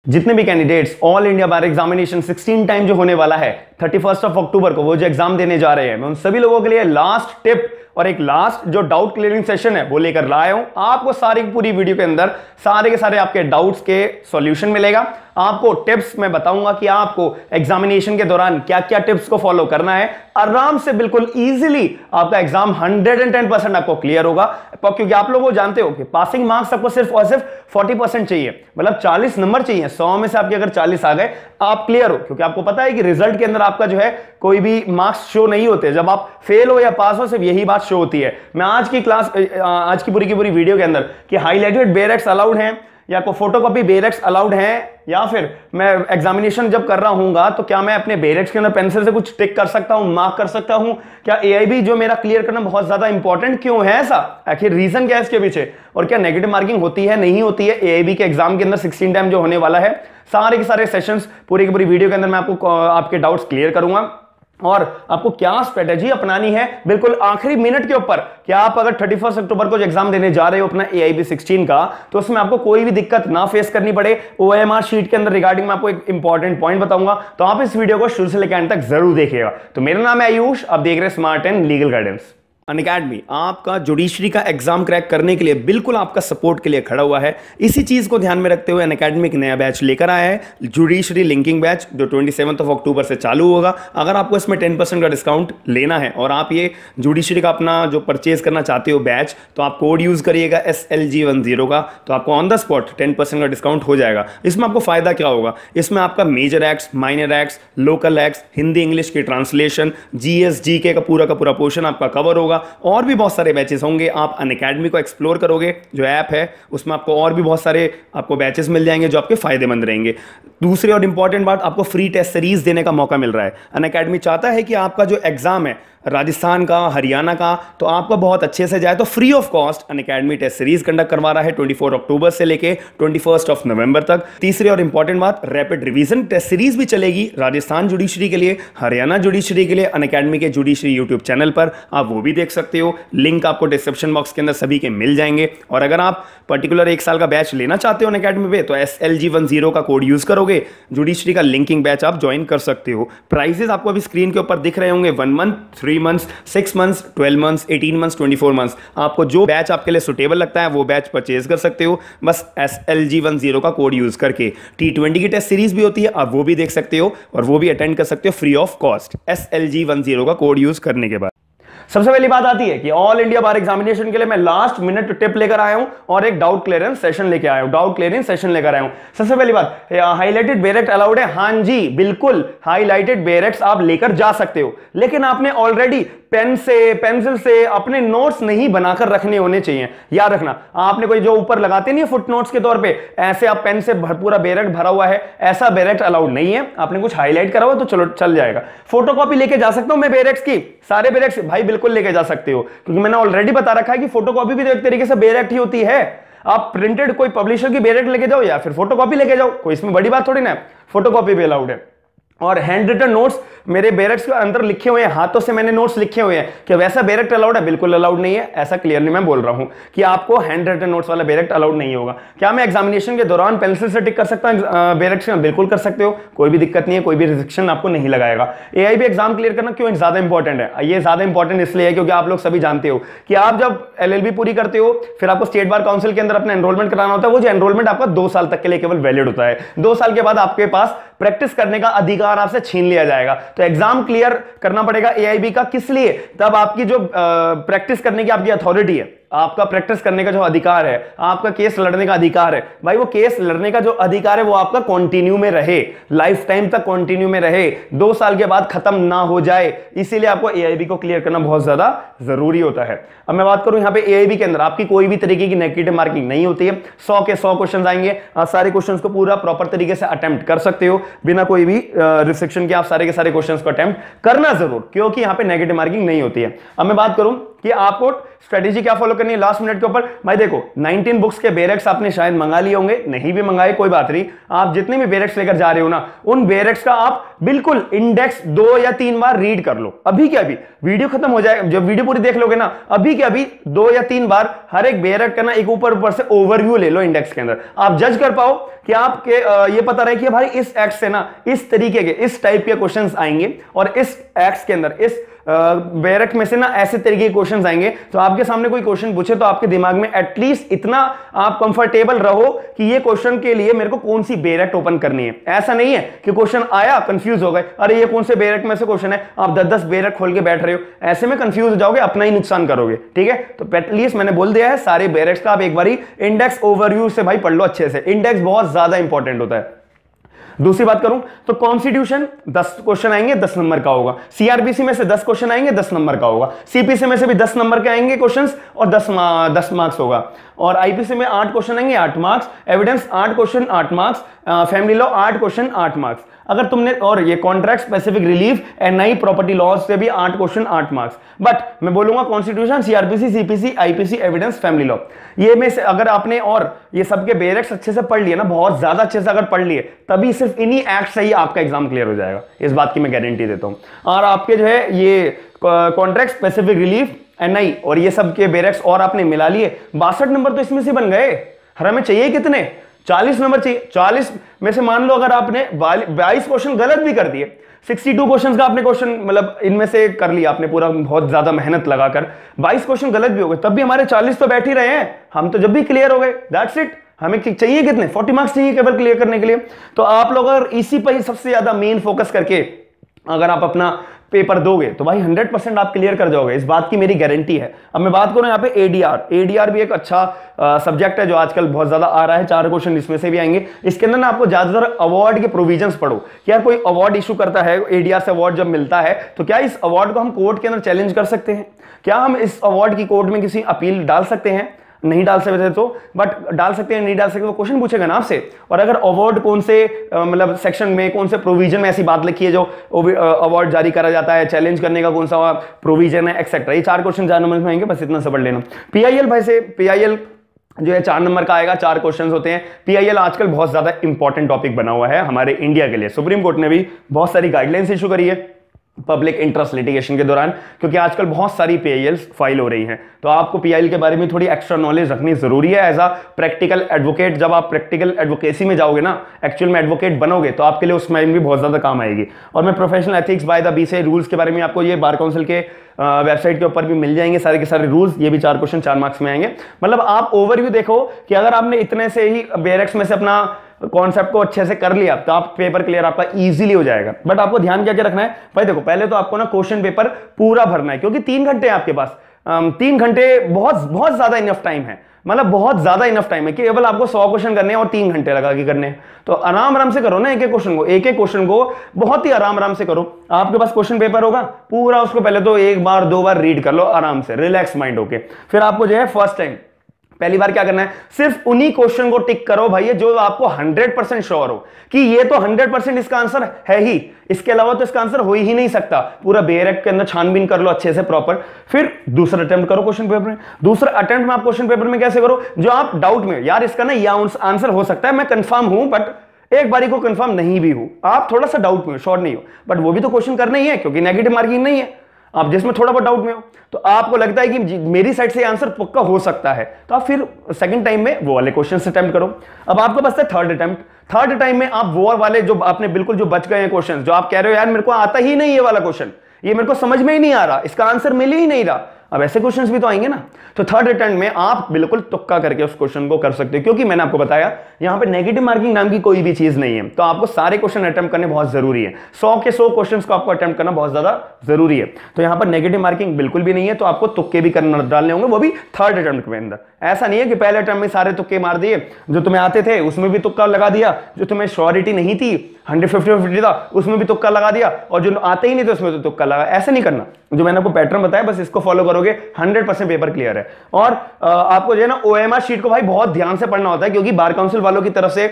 जितने भी candidates all India बार examination 16 time जो होने वाला है 31 अक्टूबर को वो जो एग्जाम देने जा रहे हैं, मैं उन सभी लोगों के लिए लास्ट टिप और एक लास्ट जो डाउट क्लियरिंग सेशन है वो लेकर लाया हूं। आपको सारी पूरी वीडियो के अंदर सारे के सारे आपके डाउट्स के सॉल्यूशन मिलेगा। आपको टिप्स मैं बताऊंगा कि आपको एग्जामिनेशन के दौरान क्या क्या टिप्स को फॉलो करना है। आराम से बिल्कुल इजीली आपका एग्जाम 110% आपको क्लियर होगा, क्योंकि आप लोग वो जानते हो कि पासिंग मार्क्स आपको सिर्फ और सिर्फ 40% चाहिए, मतलब 40 नंबर चाहिए। 100 में से आपके अगर 40 आ गए आप क्लियर हो, क्योंकि आपको पता है कि रिजल्ट के अंदर आपका जो है कोई भी मार्क्स शो नहीं होते। जब आप फेल हो या पास हो सिर्फ यही बात शो होती है। मैं आज की पूरी वीडियो के अंदर कि हाईलाइटेड बेरेक्स अलाउड हैं या को फोटोकॉपी बेरेक्स अलाउड हैं, या फिर मैं एग्जामिनेशन जब कर रहा हूंगा तो क्या मैं अपने बेरेक्स के अंदर पेंसिल से कुछ टिक कर सकता हूं, मार्क कर सकता हूं, क्या एआईबी जो मेरा क्लियर करना बहुत ज्यादा इंपॉर्टेंट क्यों है, ऐसा आखिर रीजन क्या है इसके पीछे, और क्या नेगेटिव मार्किंग होती है नहीं होती है एआईबी के एग्जाम के अंदर 16 टाइम जो होने वाला है। सारे के सारे सेशंस पूरी की पूरी वीडियो के अंदर मैं आपको आपके डाउट्स क्लियर करूंगा और आपको क्या स्ट्रेटेजी अपनानी है बिल्कुल आखिरी मिनट के ऊपर कि आप अगर 31 अक्टूबर को जो एग्जाम देने जा रहे हो अपना एआईबी 16 का, तो उसमें आपको कोई भी दिक्कत ना फेस करनी पड़े। ओएमआर शीट के अंदर रिगार्डिंग मैं आपको एक इंपॉर्टेंट पॉइंट बताऊंगा, तो आप इस वीडियो को शुरू से लेकर अंत तक जरूर देखिएगा। तो मेरा नाम है आयुष, आप देख रहे हैं smart and legal guidance. Unacademy आपका जुडिशरी का एग्जाम क्रैक करने के लिए बिल्कुल आपका सपोर्ट के लिए खड़ा हुआ है। इसी चीज को ध्यान में रखते हुए अनअकैडमी एक नया बैच लेकर आया है, जुडिशरी लिंकिंग बैच, जो 27 अक्टूबर से चालू होगा। अगर आपको इसमें 10% का डिस्काउंट लेना है और आप ये जुडिशरी का अपना जो परचेज करना चाहते हो बैच, तो आप कोड यूज करिएगा SLG10 का, तो आपको ऑन द स्पॉट 10% का डिस्काउंट हो जाएगा। इसमें आपको फायदा क्या होगा, इसमें आपका major acts, minor acts, local acts, Hindi English की ट्रांसलेशन, GS GK का पूरा पोर्शन आपका कवर होगा। और भी बहुत सारे बैचेस होंगे। आप अनअकैडमी को एक्सप्लोर करोगे, जो ऐप है उसमें आपको और भी बहुत सारे आपको बैचेस मिल जाएंगे जो आपके फायदेमंद रहेंगे। दूसरी और इंपॉर्टेंट बात, आपको फ्री टेस्ट सीरीज देने का मौका मिल रहा है। अनअकैडमी चाहता है कि आपका जो एग्जाम है राजस्थान का, हरियाणा का, तो आपका बहुत अच्छे से जाए, तो free of cost Unacademy test series conduct करवा रहा है 24 अक्टूबर से लेके 21 नवंबर तक। तीसरी और इंपॉर्टेंट बात, रैपिड रिवीजन टेस्ट सीरीज भी चलेगी राजस्थान जुडिशरी के लिए, हरियाणा जुडिशरी के लिए। अनअकैडमी के जुडिशरी यूट्यूब चैनल पर आप वो भी देख सकते हो, लिंक आपको डिस्क्रिप्शन बॉक्स के अंदर सभी के मिल जाएंगे। और अगर आप पर्टिकुलर 1 साल का बैच लेना चाहते हो अनअकैडमी पे, तो SLG10 का कोड यूज करोगे, जुडिशरी का लिंकिंग बैच आप ज्वाइन कर सकते हो। प्राइसेस आपको अभी स्क्रीन के ऊपर दिख रहे होंगे, 1 month, 3 months, 6 months, 12 months, 18 months, 24 months. आपको जो बैच आपके लिए सुटेबल लगता है वो बैच परचेज कर सकते हो, बस SLG10 का कोड यूज करके। T20 की टेस्ट सीरीज भी होती है, आप वो भी देख सकते हो और वो भी अटेंड कर सकते हो फ्री ऑफ कॉस्ट SLG10 का कोड यूज करने के बाद। सबसे पहली बात आती है कि ऑल इंडिया बार एग्जामिनेशन के लिए मैं लास्ट मिनट टिप लेकर आया हूं और एक डाउट क्लियरेंस सेशन लेकर आया हूं, सबसे पहली बात, हाईलाइटेड बेरेक्ट अलाउड है? हां जी बिल्कुल, हाईलाइटेड बेरेक्ट्स आप लेकर जा सकते हो, लेकिन आपने ऑलरेडी पेन से, पेंसिल से अपने नोट्स नहीं बनाकर रखने होने चाहिए। याद रखना, आपने कोई जो ऊपर लगाते नहीं है फुट नोट्स के तौर पे, ऐसे आप पेन से पूरा बेरेक्ट भरा हुआ है, ऐसा बेरेक्ट अलाउड नहीं है। आपने कुछ हाईलाइट करा हुआ तो चलो चल जाएगा। फोटोकॉपी लेके जा सकता हूं मैं बेरेक्ट्स की, सारे बेरेक्ट्स भाई बिल्कुल लेके जा सकते हो, क्योंकि मैंने ऑलरेडी बता रखा है कि फोटोकॉपी भी तो एक तरीके से बेरेक्ट ही होती है। आप प्रिंटेड कोई पब्लिशर की बेरेक्ट लेके जाओ या फिर फोटोकॉपी लेके जाओ, कोई इसमें बड़ी बात थोड़ी ना है, फोटोकॉपी भी अलाउड है। और हैंड रिटन नोट्स मेरे बेरेक्ट्स के अंदर लिखे हुए हैं, हाथों से मैंने नोट्स लिखे हुए हैं, कि वैसा बेरेक्ट अलाउड है? बिल्कुल अलाउड नहीं है। ऐसा क्लियरली मैं बोल रहा हूं कि आपको हैंड रिटन नोट्स वाला बेरेक्ट अलाउड नहीं होगा। क्या मैं एग्जामिनेशन के दौरान पेंसिल से टिक कर सकता हूं बेरेक्ट्स में? बिल्कुल कर सकते हो, कोई भी दिक्कत नहीं है, कोई भी रिस्ट्रिक्शन आपको नहीं लगाएगा। एआईबी एग्जाम क्लियर करना क्यों ज्यादा इंपॉर्टेंट है? ये ज्यादा इंपॉर्टेंट इसलिए है क्योंकि आप लोग सभी जानते हो कि आप जब LLB पूरी करते हो, फिर आपको स्टेट बार काउंसिल के अंदर अपना एनरोलमेंट कराना होता है। वो जो एनरोलमेंट आपका 2 साल तक के लिए केवल वैलिड होता है। 2 साल के बाद आपके पास प्रैक्टिस करने का अधिकार आपसे छीन लिया जाएगा। तो एग्जाम क्लियर करना पड़ेगा एआईबी का, किस लिए? तब आपकी जो प्रैक्टिस करने की आपकी अथॉरिटी है, आपका प्रैक्टिस करने का जो अधिकार है, आपका केस लड़ने का अधिकार है, भाई वो केस लड़ने का जो अधिकार है वो आपका कंटिन्यू में रहे, लाइफ टाइम तक कंटिन्यू में रहे, 2 साल के बाद खत्म ना हो जाए। इसीलिए आपको एआईबी को क्लियर करना बहुत ज्यादा जरूरी होता है। अब मैं बात करूं, यहां पे एआईबी के अंदर आपकी कोई भी तरीके की नेगेटिव मार्किंग नहीं होती है। 100 के 100 क्वेश्चन आएंगे, आप सारे क्वेश्चन को पूरा प्रॉपर तरीके से अटेम्प्ट कर सकते हो बिना कोई भी रिस्ट्रिक्शन के। आप सारे के सारे क्वेश्चन को अटेम्प्ट करना जरूर, क्योंकि यहां पे नेगेटिव मार्किंग नहीं होती है। अब मैं बात करूं कि आपको स्ट्रेटेजी क्या फॉलो करनी है लास्ट मिनट के ऊपर। भाई देखो 19 बुक्स के बेरेक्स आपने शायद मंगा लिए होंगे, नहीं भी मंगाए कोई बात नहीं, आप जितने भी बेरेक्स लेकर जा रहे हो ना, उन बेरेक्स का आप बिल्कुल इंडेक्स 2 या 3 बार रीड कर लो। अभी के अभी वीडियो खत्म हो जाए, जब वीडियो पूरी देख लोगे ना, अभी के अभी 2 या 3 बार हर एक बेरेक का ना एक ऊपर से ओवरव्यू ले लो इंडेक्स के अंदर, आप जज कर पाओ कि आपके ये पता रहे कि भाई इस एक्स से ना इस तरीके के इस टाइप के क्वेश्चंस आएंगे और इस एक्स के अंदर इस बेरेक में से ना ऐसे तरीके के क्वेश्चंस आएंगे। तो आपके सामने कोई क्वेश्चन पूछे तो आपके दिमाग में एटलीस्ट इतना आप कंफर्टेबल रहो कि ये क्वेश्चन के लिए मेरे को कौन सी बेरेक ओपन करनी है। ऐसा नहीं है कि क्वेश्चन आया कंफ्यूज हो गए, अरे ये कौन से बेरेक में से क्वेश्चन है, आप 10-10 बेरेक खोल के बैठ रहे हो, ऐसे में कंफ्यूज हो जाओगे, अपना ही नुकसान करोगे। ठीक है, तो एटलीस्ट मैंने बोल दिया है सारे बेरेक्स का आप एक बारी इंडेक्स ओवरव्यू से भाई पढ़ लो अच्छे से, इंडेक्स बहुत ज्यादा इंपॉर्टेंट होता है। दूसरी बात करूं तो कॉन्स्टिट्यूशन 10 क्वेश्चन आएंगे 10 नंबर का होगा, सीआरबीसी में से 10 क्वेश्चन आएंगे 10 नंबर का होगा, सीपीसी में से भी 10 नंबर के आएंगे क्वेश्चंस और 10 मार्क्स होगा, और आईपीसी में 8 क्वेश्चन आएंगे 8 marks, evidence 8 question 8 marks, family law 8 question 8 marks. अगर तुमने और ये contract specific relief NI property laws से भी 8 क्वेश्चन 8 मार्क्स। बट मैं बोलूंगा constitution, CrPC, CPC, IPC, evidence, family law, ये में से अगर आपने और ये सबके बेरेक्स अच्छे से पढ़ लिए ना, बहुत ज्यादा अच्छे से अगर पढ़ लिए, तभी सिर्फ इन्हीं एक्ट से ही आपका एग्जाम क्लियर हो जाएगा, इस बात की मैं गारंटी देता हूं। और आपके जो है ये कॉन्ट्रैक्ट स्पेसिफिक रिलीफ एनआई और ये सब के बेरेक्स और आपने मिला लिए, 62 नंबर तो इसमें से बन गए। हमें चाहिए कितने? 40 नंबर चाहिए। 40 में से मान लो अगर आपने 22 क्वेश्चन गलत भी कर दिए, 62 क्वेश्चंस का आपने क्वेश्चन मतलब इनमें से कर लिया आपने पूरा बहुत ज्यादा मेहनत लगाकर, 22 क्वेश्चन गलत भी हो गए, तब भी हमारे 40 तो बैठ ही रहे हैं, हम तो जब भी क्लियर हो गए, दैट्स इट। हमें चाहिए कितने? 40 मार्क्स चाहिए केवल क्लियर करने के लिए। तो आप लोग अगर इसी पर ही सबसे ज्यादा मेन फोकस करके अगर आप अपना पेपर दोगे तो भाई 100% आप क्लियर कर जाओगे, इस बात की मेरी गारंटी है। अब मैं बात करूं यहाँ पे एडीआर भी एक अच्छा सब्जेक्ट है जो आजकल बहुत ज्यादा आ रहा है, 4 क्वेश्चन इसमें से भी आएंगे। इसके अंदर ना आपको ज्यादातर अवार्ड के प्रोविजंस पढ़ो कि यार कोई अवार्ड इशू करता है, एडीआर से अवार्ड जब मिलता है तो क्या इस अवार्ड को हम कोर्ट के अंदर चैलेंज कर सकते हैं, क्या हम इस अवार्ड की कोर्ट में किसी अपील डाल सकते हैं, नहीं डाल सकते तो, बट डाल सकते हैं नहीं डाल सकते तो क्वेश्चन पूछेगा ना आपसे। और अगर अवार्ड कौन से मतलब सेक्शन में कौन से प्रोविजन में ऐसी बात लिखी है जो अवार्ड जारी करा जाता है, चैलेंज करने का कौन सा प्रोविजन है, एक्सेट्रा, ये 4 क्वेश्चन 4 नंबर में आएंगे, बस इतना समझ लेना। पीआईएल भाई से पीआईएल जो है 4 नंबर का आएगा, 4 क्वेश्चंस होते हैं। पीआईएल आजकल बहुत ज्यादा इंपॉर्टेंट टॉपिक बना हुआ है हमारे इंडिया के लिए, सुप्रीम कोर्ट ने भी बहुत सारी गाइडलाइंस इशू करी है पब्लिक इंटरेस्ट लिटिगेशन के दौरान, क्योंकि आजकल बहुत सारी पीआईएल्स फाइल हो रही हैं। तो आपको पीआईएल के बारे में थोड़ी एक्स्ट्रा नॉलेज रखनी जरूरी है एज अ प्रैक्टिकल एडवोकेट। जब आप प्रैक्टिकल एडवोकेसी में जाओगे ना, एक्चुअल में एडवोकेट बनोगे, तो आपके लिए उसमें भी बहुत ज्यादा काम आएगी। और मैं professional ethics by the BCA rules के बारे में आपको ये बार काउंसिल के वेबसाइट के ऊपर भी मिल जाएंगे सारे के सारे रूल्स, ये भी 4 क्वेश्चन 4 मार्क्स में आएंगे। मतलब आप ओवरव्यू देखो कि अगर आपने इतने से ही बेरेक्स में से अपना कॉन्सेप्ट को अच्छे से कर लिया तो आप पेपर क्लियर आपका इजीली हो जाएगा। बट आपको ध्यान क्या क्या रखना है भाई, देखो पहले तो आपको ना क्वेश्चन पेपर पूरा भरना है, क्योंकि 3 घंटे हैं आपके पास, 3 घंटे बहुत ज्यादा इनफ टाइम है, मतलब बहुत ज्यादा इनफ टाइम है कि केवल आपको 100 क्वेश्चन करने हैं और 3 घंटे लगा के करने हैं। तो आराम से करो ना, एक एक क्वेश्चन को बहुत ही आराम से करो। आपके पास क्वेश्चन पेपर होगा पूरा, उसको पहले तो 1 बार 2 बार रीड कर लो आराम से, रिलैक्स माइंड होके। फिर आपको जो है फर्स्ट टाइम पहली बार क्या करना है, सिर्फ उन्हीं क्वेश्चन को टिक करो भाई जो आपको 100% श्योर हो कि ये तो 100% इसका आंसर है ही, इसके अलावा तो इसका आंसर हो ही नहीं सकता। पूरा बेरेक के अंदर छानबीन कर लो अच्छे से प्रॉपर। फिर दूसरा अटेम्प्ट करो क्वेश्चन पेपर में। दूसरा अटेम्प्ट में आप क्वेश्चन पेपर में कैसे करो, जो आप डाउट में यार इसका ना ये आंसर हो सकता है, मैं कंफर्म हूं बट एक बारी को कंफर्म नहीं भी हूं, आप थोड़ा सा डाउट में हो, श्योर नहीं हो, बट वो भी तो क्वेश्चन करना ही है क्योंकि नेगेटिव मार्किंग नहीं है। आप जिसमें थोड़ा बहुत डाउट में हो तो आपको लगता है कि मेरी साइड से आंसर पक्का हो सकता है, तो आप फिर सेकंड टाइम में वो वाले क्वेश्चन अटेम्प्ट करो। अब आपको बचता है थर्ड अटेम्प्ट। थर्ड टाइम में आप वो वाले जो आपने बिल्कुल जो बच गए हैं क्वेश्चन, जो आप कह रहे हो यार मेरे को आता ही नहीं ये वाला क्वेश्चन, ये मेरे को समझ में ही नहीं आ रहा, इसका आंसर मिल ही नहीं रहा, अब ऐसे क्वेश्चंस भी तो आएंगे ना। तो थर्ड अटेम्प्ट में आप बिल्कुल तुक्का करके उस क्वेश्चन को कर सकते हो, क्योंकि मैंने आपको बताया यहां पे नेगेटिव मार्किंग नाम की कोई भी चीज नहीं है। तो आपको सारे क्वेश्चन अटेम्प्ट करने बहुत जरूरी है, 100 के 100 क्वेश्चंस को आपको अटेम्प्ट करना बहुत ज्यादा जरूरी है। तो यहां पर नेगेटिव मार्किंग बिल्कुल भी नहीं है, तो आपको तुक्के भी करना डालने होंगे, वो भी थर्ड अटेम्प्ट के अंदर। ऐसा नहीं है कि पहले अटेम्प्ट में सारे तुक्के मार दिए, जो तुम्हें आते थे उसमें भी तुक्का लगा दिया, जो तुम्हें श्योरिटी नहीं थी 150-50 था उसमें भी तुक्का लगा दिया, और जो आते ही नहीं थे उसमें तो तुक्का लगा। ऐसा नहीं करना, जो मैंने आपको पैटर्न बताया बस इसको फॉलो करोगे 100% पेपर क्लियर है। और आपको जो है ना ओएमआर शीट को भाई बहुत ध्यान से पढ़ना होता है, क्योंकि बार काउंसिल वालों की तरफ से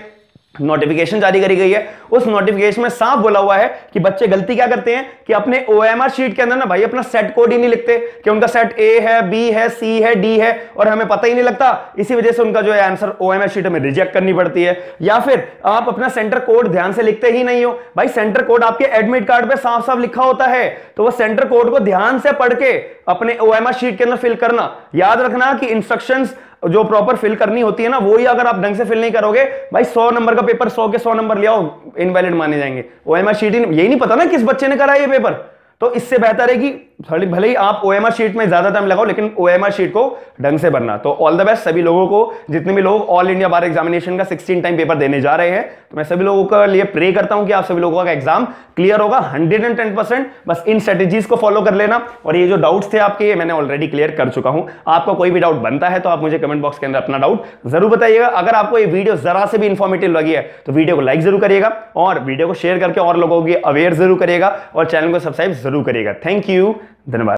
नोटिफिकेशन जारी करी गई है। उस नोटिफिकेशन में साफ बोला हुआ है कि बच्चे गलती क्या करते हैं कि अपने ओएमआर शीट के अंदर ना भाई अपना सेट कोड ही नहीं लिखते कि उनका सेट ए है, बी है, सी है, डी है, और हमें पता ही नहीं लगता। इसी वजह से उनका जो है आंसर ओएमआर शीट हमें रिजेक्ट करनी पड़ती है। या फिर आप अपना सेंटर कोड ध्यान से लिखते ही नहीं हो। भाई सेंटर कोड आपके एडमिट कार्ड पे साफ साफ लिखा होता है, तो वो सेंटर कोड को ध्यान से पढ़ के अपने ओएमआर शीट के अंदर फिल करना। याद रखना कि इंस्ट्रक्शंस जो प्रॉपर फिल करनी होती है ना, वो ही अगर आप ढंग से फिल नहीं करोगे भाई 100 नंबर का पेपर 100 के 100 नंबर ले आओ, इनवैलिड माने जाएंगे। ओएमआर शीट ही यही नहीं पता ना किस बच्चे ने करा ये पेपर, तो इससे बेहतर है कि भले ही आप ओएमआर शीट में ज्यादा टाइम लगाओ लेकिन ओएमआर शीट को ढंग से भरना। तो ऑल द बेस्ट सभी लोगों को, जितने भी लोग ऑल इंडिया बार एग्जामिनेशन का 16 टाइम पेपर देने जा रहे हैं, तो मैं सभी लोगों के लिए प्रे करता हूं कि आप सभी लोगों का एग्जाम क्लियर होगा 110%। बस इन स्ट्रेटेजीज को फॉलो कर लेना। और ये जो डाउट्स थे आपके, ये मैंने ऑलरेडी क्लियर कर चुका हूं। आपका कोई भी डाउट बनता है तो आप मुझे कमेंट बॉक्स के अंदर अपना डाउट जरूर बताइएगा। अगर आपको ये वीडियो जरा से भी इंफॉर्मेटिव लगी है तो वीडियो को लाइक जरूर करिएगा और वीडियो को शेयर करके और लोगों को अवेयर जरूर करिएगा और चैनल को सब्सक्राइब जरूर करिएगा। थैंक यू, धन्यवाद।